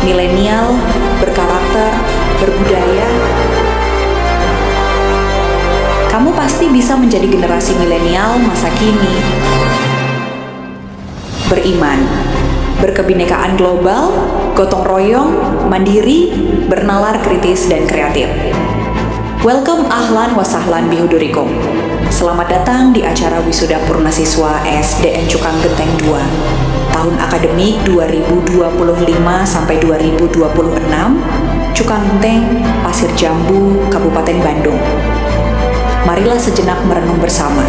milenial, berkarakter, berbudaya. Kamu pasti bisa menjadi generasi milenial masa kini. Beriman, berkebinekaan global, gotong royong, mandiri, bernalar kritis dan kreatif. Welcome ahlan wa sahlan bihudurikum. Selamat datang di acara wisuda purnasiswa SDN Cukang Genteng 2 tahun akademik 2025 sampai 2026, Cukang Genteng, Pasir Jambu, Kabupaten Bandung. Marilah sejenak merenung bersama.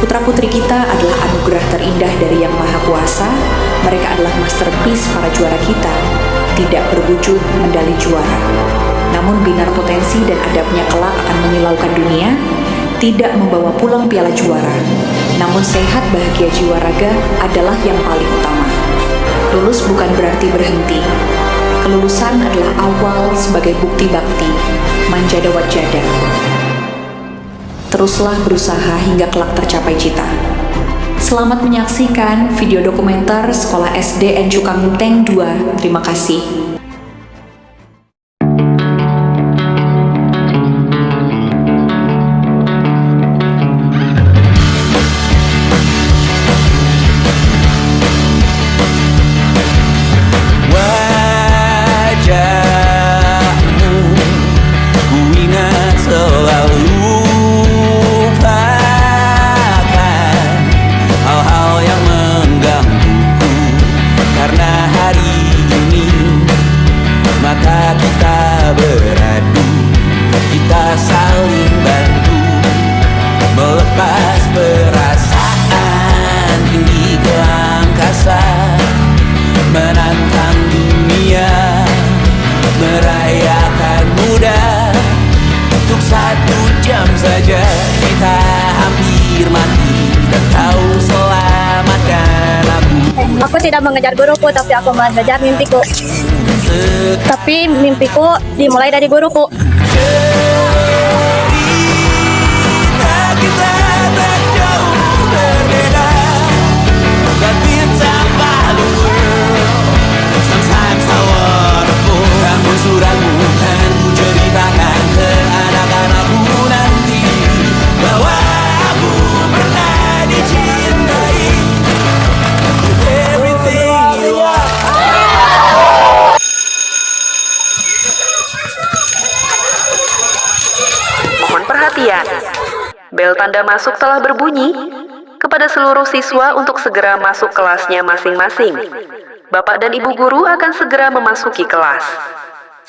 Putra-putri kita adalah anugerah terindah dari Yang Maha Kuasa. Mereka adalah masterpiece para juara kita, tidak berwujud medali juara. Namun binar potensi dan adabnya kelak akan menyilaukan dunia, tidak membawa pulang piala juara. Namun sehat bahagia jiwa raga adalah yang paling utama. Lulus bukan berarti berhenti. Kelulusan adalah awal sebagai bukti bakti, manjada wajada. Teruslah berusaha hingga kelak tercapai cita. Selamat menyaksikan video dokumenter Sekolah SDN Cukang Genteng 2. Terima kasih. Aku tidak mengejar guruku, tapi aku mengejar mimpiku. Tapi mimpiku dimulai dari guruku. Perhatian, bel tanda masuk telah berbunyi. Kepada seluruh siswa untuk segera masuk kelasnya masing-masing. Bapak dan Ibu guru akan segera memasuki kelas.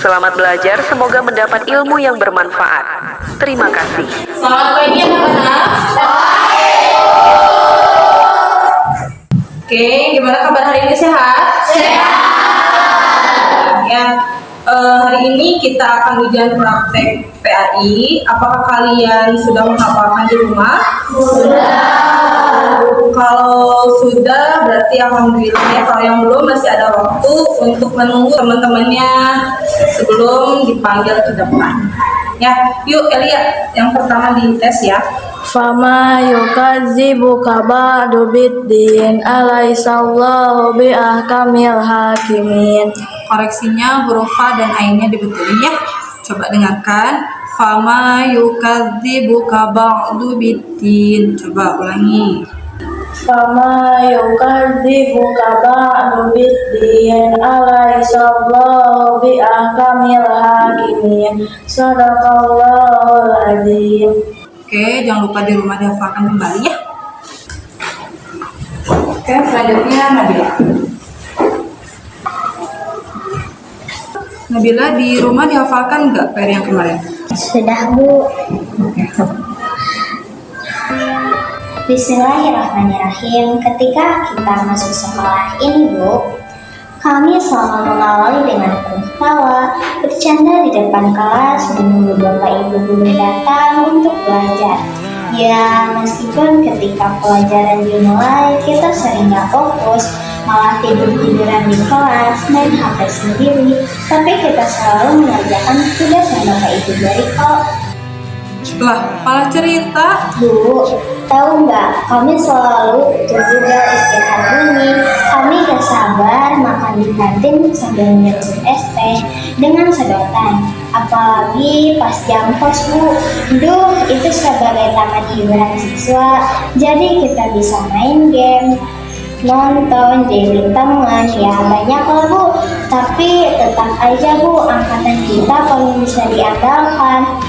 Selamat belajar, semoga mendapat ilmu yang bermanfaat. Terima kasih. Selamat pagi anak-anak. Oke, gimana kabar hari ini, sehat? Sehat. Ya. Hari ini kita akan ujian praktek PAI. Apakah kalian sudah menghafalkan di rumah? Sudah. Kalau sudah, berarti alhamdulillah ya. Kalau yang belum, masih ada waktu untuk menunggu teman-temannya sebelum dipanggil ke depan. Ya, yuk Elia, yang pertama dites ya. Fama yukadzibuka ba'du biddin alaihissallahu bi'ahkamil hakimin. Koreksinya huruf fa dan ainnya dibetulin ya. Coba dengarkan. Fama yukadzibuka ba'du biddin. Coba ulangi. Fama yukadzibuka ba'du biddin alaihissallahu bi'ahkamil hakimin. Sadaqallahul adzim. Oke, jangan lupa di rumah dihafalkan kembali ya. Oke, selanjutnya Nabila. Nabila, di rumah dihafalkan nggak PR yang kemarin? Sudah, Bu. Bismillahirrahmanirrahim. Ketika kita masuk sekolah ini, Bu, kami selalu mengawali dengan tertawa, bercanda di depan kelas, menunggu Bapak Ibu guru datang untuk belajar. Ya, meskipun ketika pelajaran dimulai, kita sering gak fokus, malah tidur-tiduran di kelas, main HP sendiri, tapi kita selalu mengerjakan tugas yang Bapak Ibu beri kok. Lah, malah cerita. Bu, Tahu nggak, kami selalu tunggu bel istirahat bunyi. Kami gak sabar makan di kantin sambil minum es teh dengan sedotan. Apalagi pas jam kos, Bu. Duh, itu sebagai taman hiburan siswa. Jadi kita bisa main game, nonton, jadi teman, ya banyak lah Bu. Tapi tetap aja Bu, angkatan kita paling bisa diandalkan.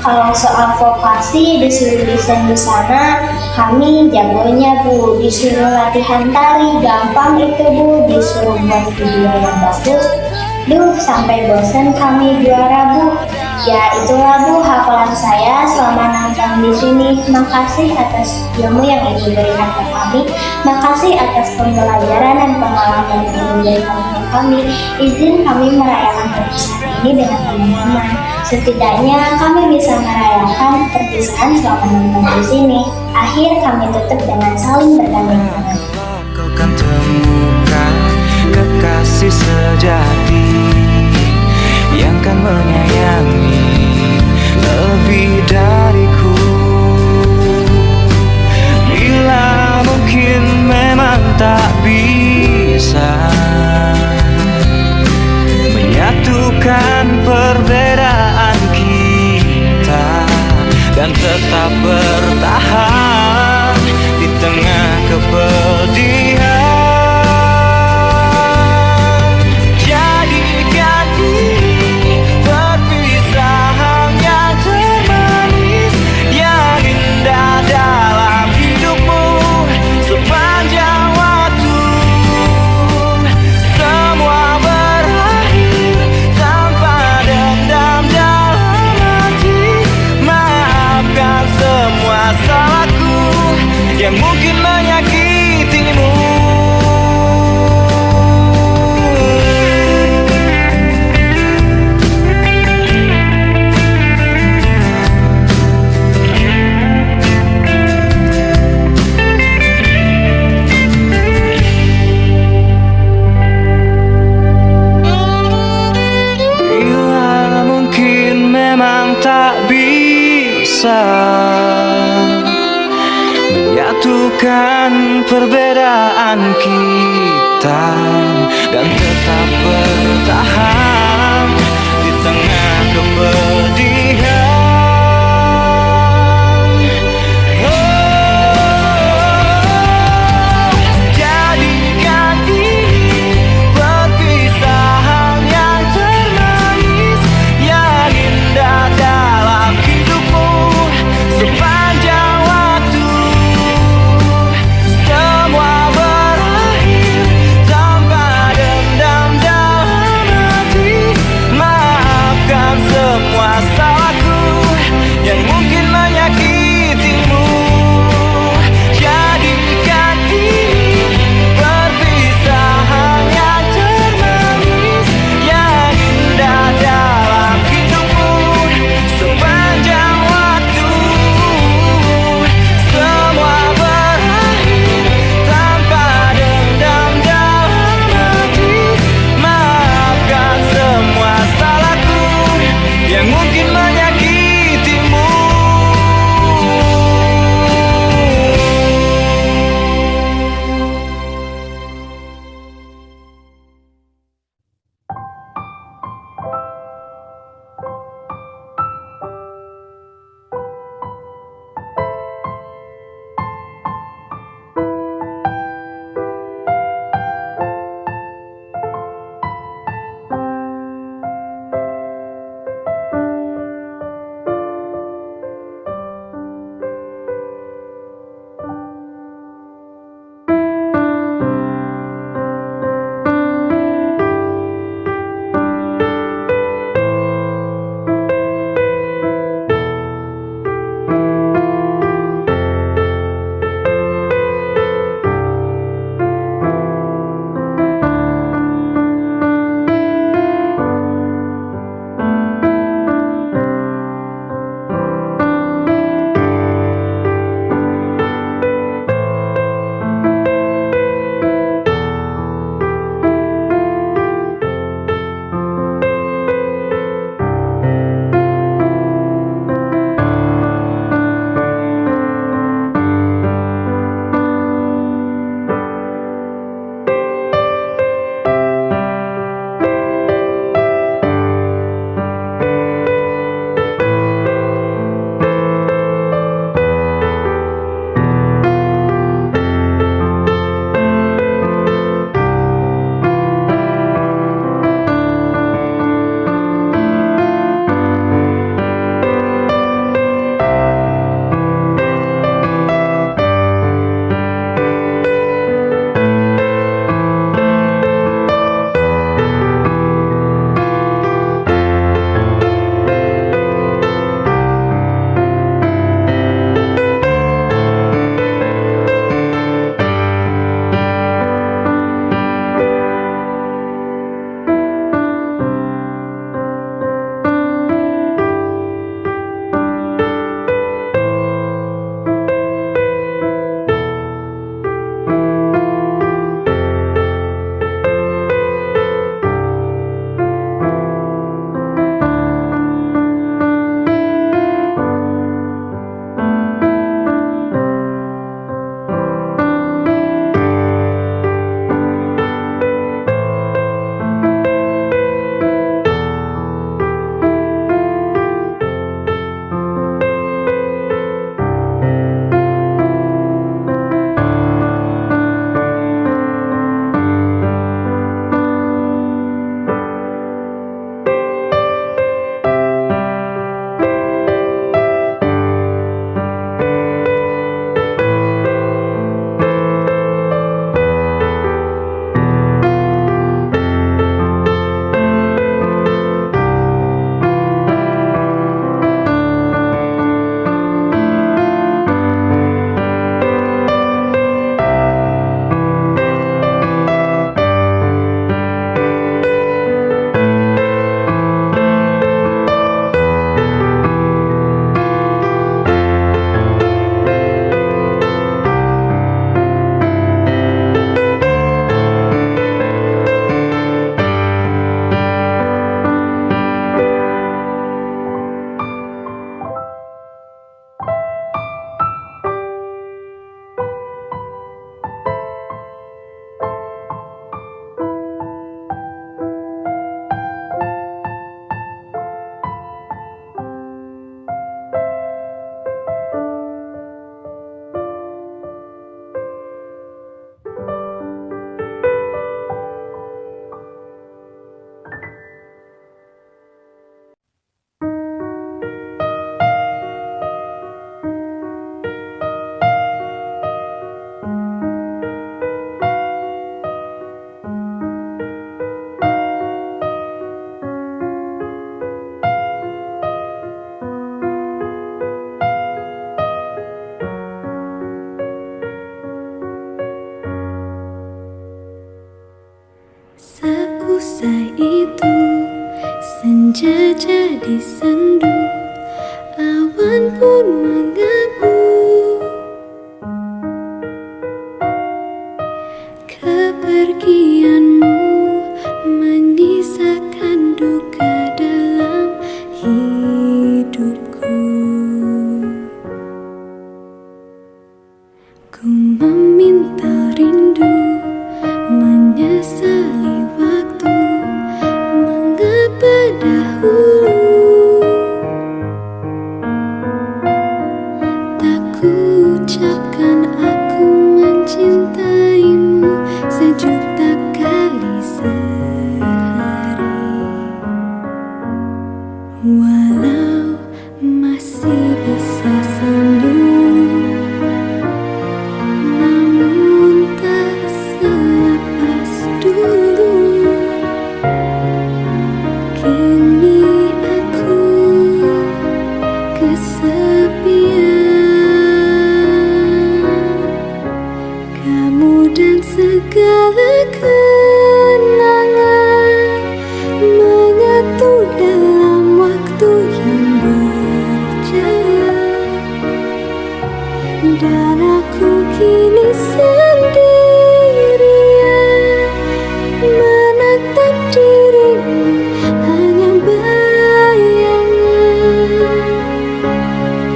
Kalau soal vokasi disuruh desain busana, kami jagonya Bu. Disuruh latihan tari, gampang itu Bu. Disuruh buat video yang bagus, duh sampai bosan kami juara Bu. Ya itulah Bu hafalan saya selama nonton di sini. Makasih atas ilmu yang Ibu berikan ke kami. Makasih atas pembelajaran dan pengalaman yang Ibu berikan ke kami. Izin kami merayakan perpisahan ini dengan teman-teman. Setidaknya kami bisa merayakan perpisahan selama nonton di sini. Akhir kami tutup dengan saling bergandeng tangan. Kau kan temukan kekasih sejati yang kan menyayangi lebih dariku. Bila mungkin memang tak bisa menyatukan perbedaan kita dan tetap bertahan di tengah kepedihan. Jadikan ini perpisahan yang termanis, yang indah dalam hidupmu sepanjang waktu. Semua berakhir tanpa dendam dalam hati. Maafkan semua salahku yang mungkin menyakitimu. Bila mungkin memang tak bisa menyatukan perbedaan kita dan tetap bertahan di tengah kepedihan. Jadikan ini perpisahan yang termanis, yang indah dalam hidupmu sepanjang waktu. Semua berakhir tanpa dendam dalam hati. Maafkan semua Usai itu senja jadi sendu, awan pun mengabu. Kepergianmu menyisakan duka dalam hidupku. Ku meminta rindu, menyesali waktu, mengapa dahulu tak ku ucapkan aku mencintaimu sejuta kali sehari. Walau masih bisa senyum, namun tak selepas dulu. Kini aku kesepian, kamu dan segala kenangan menyatu dalam waktu yang berjalan. Dan aku kini sendirian menatap dirimu, hanya bayangan.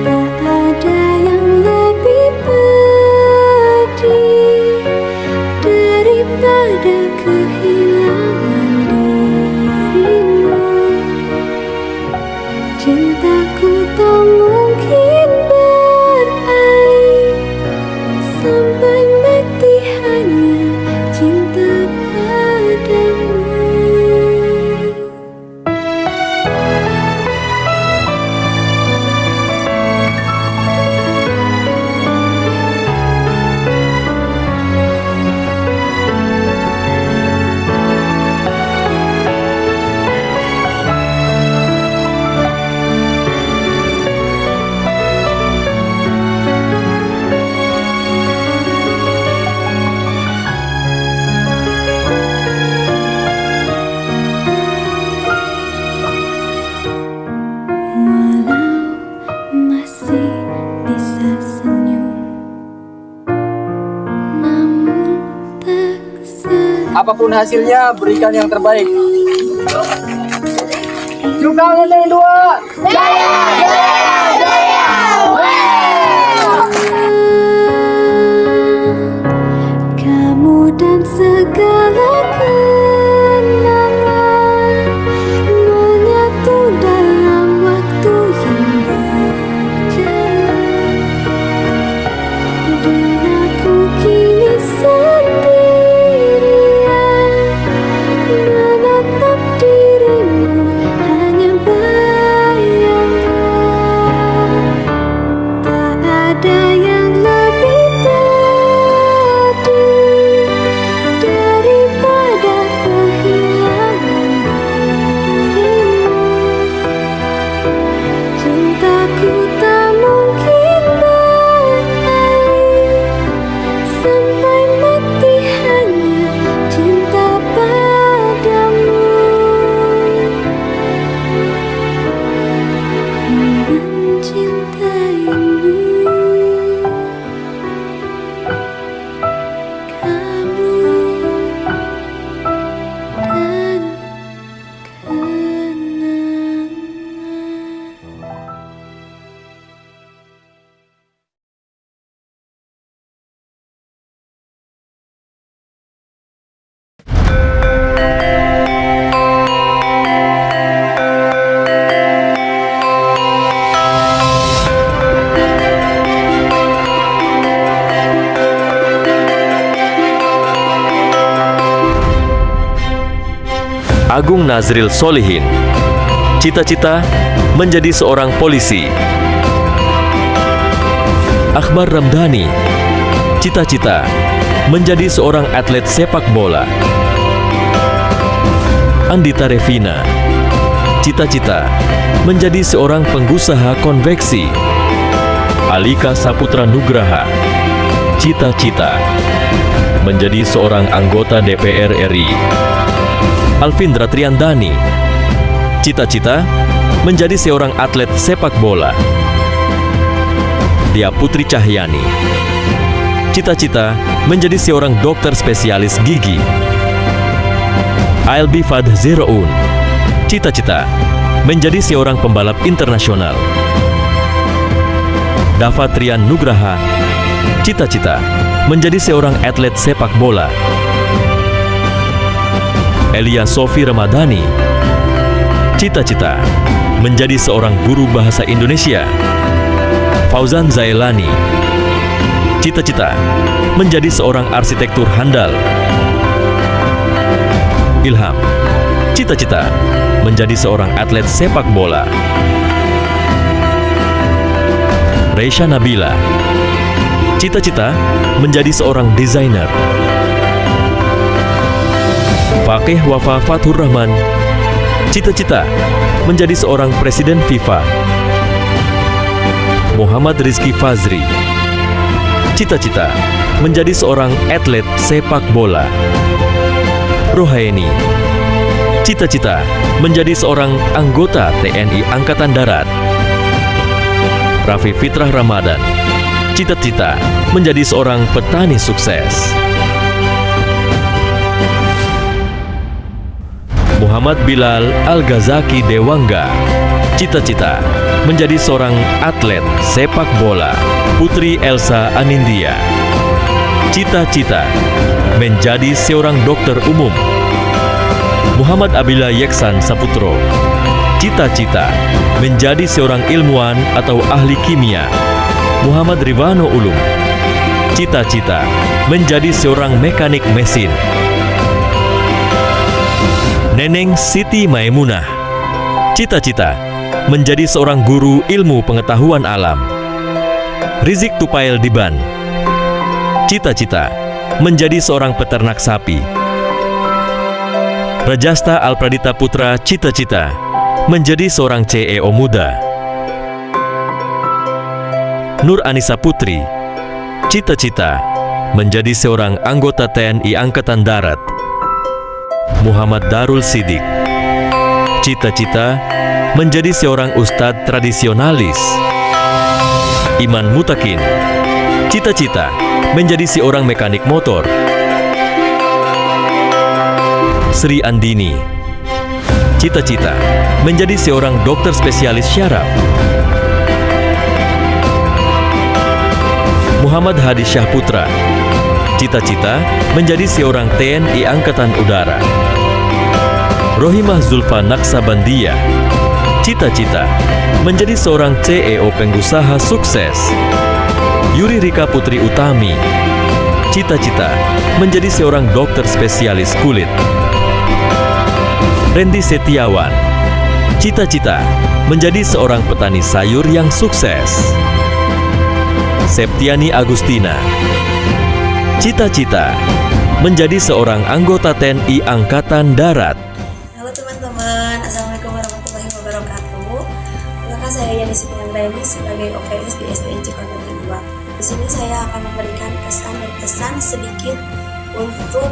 Tak ada yang lebih pedih daripada kehilangan dirimu. Cintaku tak mungkin beralih, sampai mati hanya cinta padamu. Walau masih bisa senyum, namun tak Apapun hasilnya, berikan yang terbaik. Juga yang dua. kamu dan segala kenangan menyatu dalam waktu yang berjalan. Dan aku kini sendirian menatap dirimu, hanya bayangan. Tak ada yang lebih pedih daripada kehilangan dirimu. Cintaku tak mungkin beralih, sampai mati hanya cinta padamu. Ku mencintaimu, kamu dan kenangan. Agung Nazril Solihin, cita-cita menjadi seorang polisi. Akbar Ramdhani, cita-cita menjadi seorang atlet sepak bola. Andita Revina, cita-cita menjadi seorang pengusaha konveksi. Alika Saputra Nugraha, cita-cita menjadi seorang anggota DPR RI. Alvindra Triandani. Cita-cita menjadi seorang atlet sepak bola. Dia Putri Cahyani. Cita-cita menjadi seorang dokter spesialis gigi. Ailbi Fadzeroun. Cita-cita menjadi seorang pembalap internasional. Dava Trian Nugraha. Cita-cita menjadi seorang atlet sepak bola. Elia Sofi Ramadhani. Cita-cita menjadi seorang guru bahasa Indonesia. Fauzan Zailani. Cita-cita menjadi seorang arsitektur handal. Ilham. Cita-cita menjadi seorang atlet sepak bola. Reisha Nabila. Cita-cita menjadi seorang desainer. Fakih Wafa Fathur Rahman. Cita-cita menjadi seorang presiden FIFA. Muhammad Rizky Fazri. Cita-cita menjadi seorang atlet sepak bola. Rohaini. Cita-cita menjadi seorang anggota TNI Angkatan Darat. Raffi Fitrah Ramadan. Cita-cita menjadi seorang petani sukses. Muhammad Bilal Al-Ghazaki Dewangga. Cita-cita menjadi seorang atlet sepak bola. Putri Elsa Anindya. Cita-cita menjadi seorang dokter umum. Muhammad Abila Yeksan Saputro. Cita-cita menjadi seorang ilmuwan atau ahli kimia. Muhammad Rivano Ulum. Cita-cita menjadi seorang mekanik mesin. Neneng Siti Maimunah. Cita-cita menjadi seorang guru ilmu pengetahuan alam. Rizik Tupail Diban. Cita-cita menjadi seorang peternak sapi. Rajasta Alpradita Putra. Cita-cita menjadi seorang CEO muda. Nur Anissa Putri. Cita-cita menjadi seorang anggota TNI Angkatan Darat. Muhammad Darul Sidik. Cita-cita menjadi seorang ustadz tradisionalis. Iman Mutakin. Cita-cita menjadi seorang mekanik motor. Sri Andini. Cita-cita menjadi seorang dokter spesialis syaraf. Muhammad Hadi Syahputra. Cita-cita menjadi seorang TNI Angkatan Udara. Rohimah Zulfa Naksabandia. Cita-cita menjadi seorang CEO pengusaha sukses. Yuri Rika Putri Utami. Cita-cita menjadi seorang dokter spesialis kulit. Randy Setiawan. Cita-cita menjadi seorang petani sayur yang sukses. Septiani Agustina. Cita-cita menjadi seorang anggota TNI Angkatan Darat. Halo teman-teman, Assalamualaikum warahmatullahi wabarakatuh. Maka saya Yani Sipinandani sebagai OPS di SDN Cikoneng 2. Di sini saya akan memberikan kesan dan pesan sedikit untuk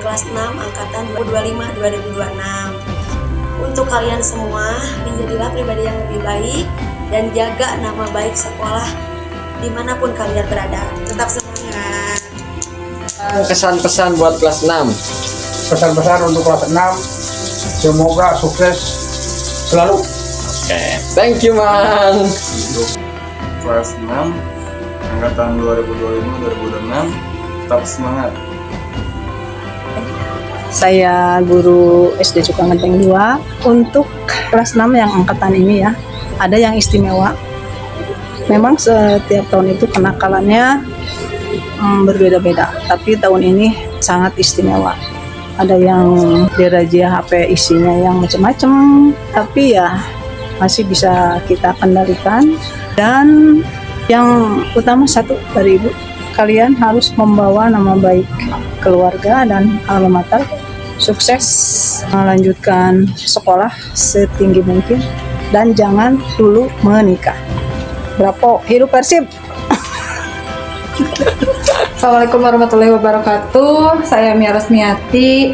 kelas 6 angkatan 2025-2026. Untuk kalian semua, menjadilah pribadi yang lebih baik dan jaga nama baik sekolah dimanapun kalian berada. Tetap semangat. Kesan-pesan buat kelas 6. Pesan-pesan untuk kelas 6, semoga sukses selalu. Oke, thank you man. Untuk kelas 6 angkatan 2025-2026 tetap semangat. Saya guru SD Cukangenteng 2. Untuk kelas 6 yang angkatan ini ya, ada yang istimewa. Memang setiap tahun itu kenakalannya berbeda-beda, tapi tahun ini sangat istimewa. Ada yang dirazia HP isinya yang macam-macam, tapi ya masih bisa kita kendalikan. Dan yang utama satu dari ibu, kalian harus membawa nama baik keluarga dan alma mater, sukses melanjutkan sekolah setinggi mungkin, dan jangan dulu menikah. Bravo, hidup Persib. Assalamualaikum warahmatullahi wabarakatuh. Saya Mia Rosmiati.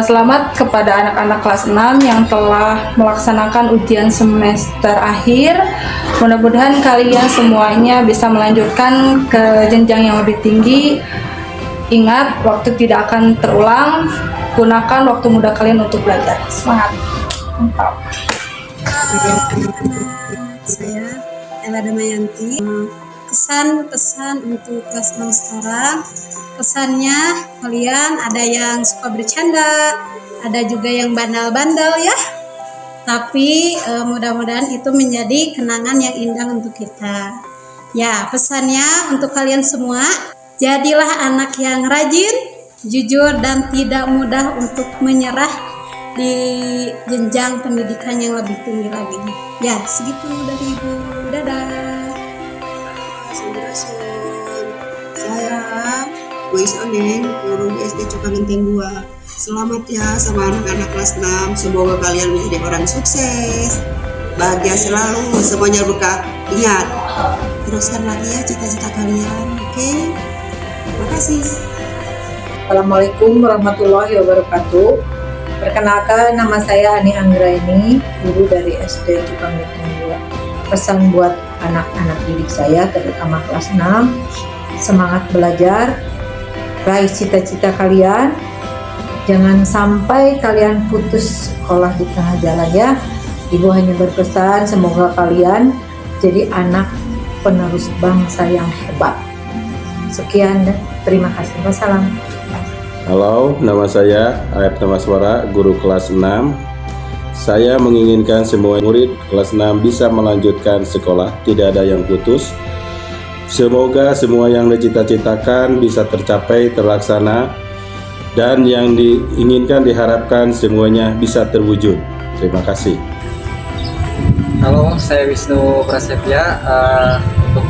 Selamat kepada anak-anak kelas 6 yang telah melaksanakan ujian semester akhir. Mudah-mudahan kalian semuanya bisa melanjutkan ke jenjang yang lebih tinggi. Ingat, waktu tidak akan terulang. Gunakan waktu muda kalian untuk belajar. Semangat. Mantap. Saya Ella Damayanti. Pesan untuk kelas 6 sekarang. Pesannya, kalian ada yang suka bercanda, ada juga yang bandal-bandal ya. Tapi mudah-mudahan itu menjadi kenangan yang indah untuk kita. Ya, pesannya untuk kalian semua, jadilah anak yang rajin, jujur, dan tidak mudah untuk menyerah di jenjang pendidikan yang lebih tinggi lagi. Ya, segitu dari Ibu. Dadah. Saya Bois Oneng, guru SD Cukangenteng 2. Selamat ya sama anak-anak kelas 6. Semoga kalian menjadi orang sukses, bahagia selalu, semuanya berkah. Ingat, teruskan lagi ya cita-cita kalian. Oke? Terima kasih. Assalamualaikum warahmatullahi wabarakatuh. Perkenalkan, nama saya Ani Anggraini, guru dari SD Cukangenteng 2. Pesan buat anak-anak didik saya, terutama kelas 6, semangat belajar, raih cita-cita kalian, jangan sampai kalian putus sekolah di tengah jalan ya. Ibu hanya berpesan semoga kalian jadi anak penerus bangsa yang hebat. Sekian, terima kasih. Wassalam. Halo, nama saya Ayat Namaswara, guru kelas 6. Saya menginginkan semua murid kelas 6 bisa melanjutkan sekolah, tidak ada yang putus. Semoga semua yang dicita-citakan bisa tercapai, terlaksana, dan yang diinginkan, diharapkan semuanya bisa terwujud. Terima kasih. Halo, saya Wisnu Prasetya. Untuk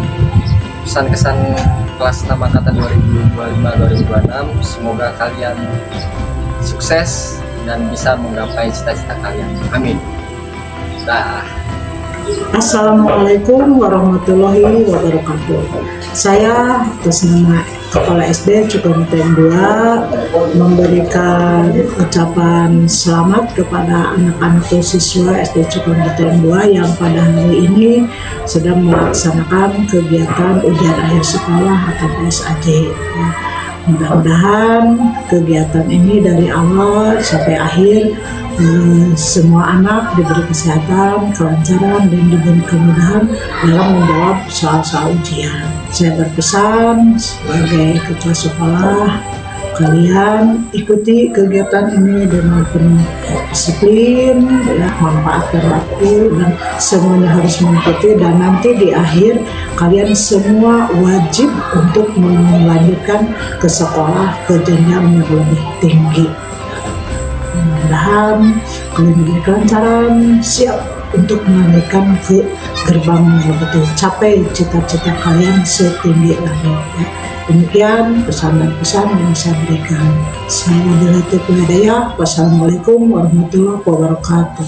pesan-kesan kelas 6 angkatan 2025-2026, semoga kalian sukses dan bisa menggapai cita-cita kalian. Amin. Dah. Assalamualaikum warahmatullahi wabarakatuh. Saya atas nama Kepala SD Cukangenteng 2 memberikan ucapan selamat kepada anak-anak siswa SD Cukangenteng 2 yang pada hari ini sedang melaksanakan kegiatan ujian akhir sekolah atau PSAJ. Mudah-mudahan kegiatan ini dari awal sampai akhir semua anak diberi kesehatan, kelancaran, dan diberi kemudahan dalam menjawab soal-soal ujian. Saya berpesan sebagai kepala sekolah, kalian ikuti kegiatan ini dengan penuh disiplin, ya, manfaatkan waktu, dan semuanya harus mengikuti, dan nanti di akhir kalian semua wajib untuk melanjutkan ke sekolah ke jenjang yang lebih tinggi. Mudah-mudahan kalian diberi kelancaran, siap untuk melanjutkan ke gerbang yang lebih tinggi, capai cita-cita kalian setinggi lagi. Ya. Demikian pesan dan pesan yang saya berikan. Wassalamualaikum warahmatullahi wabarakatuh.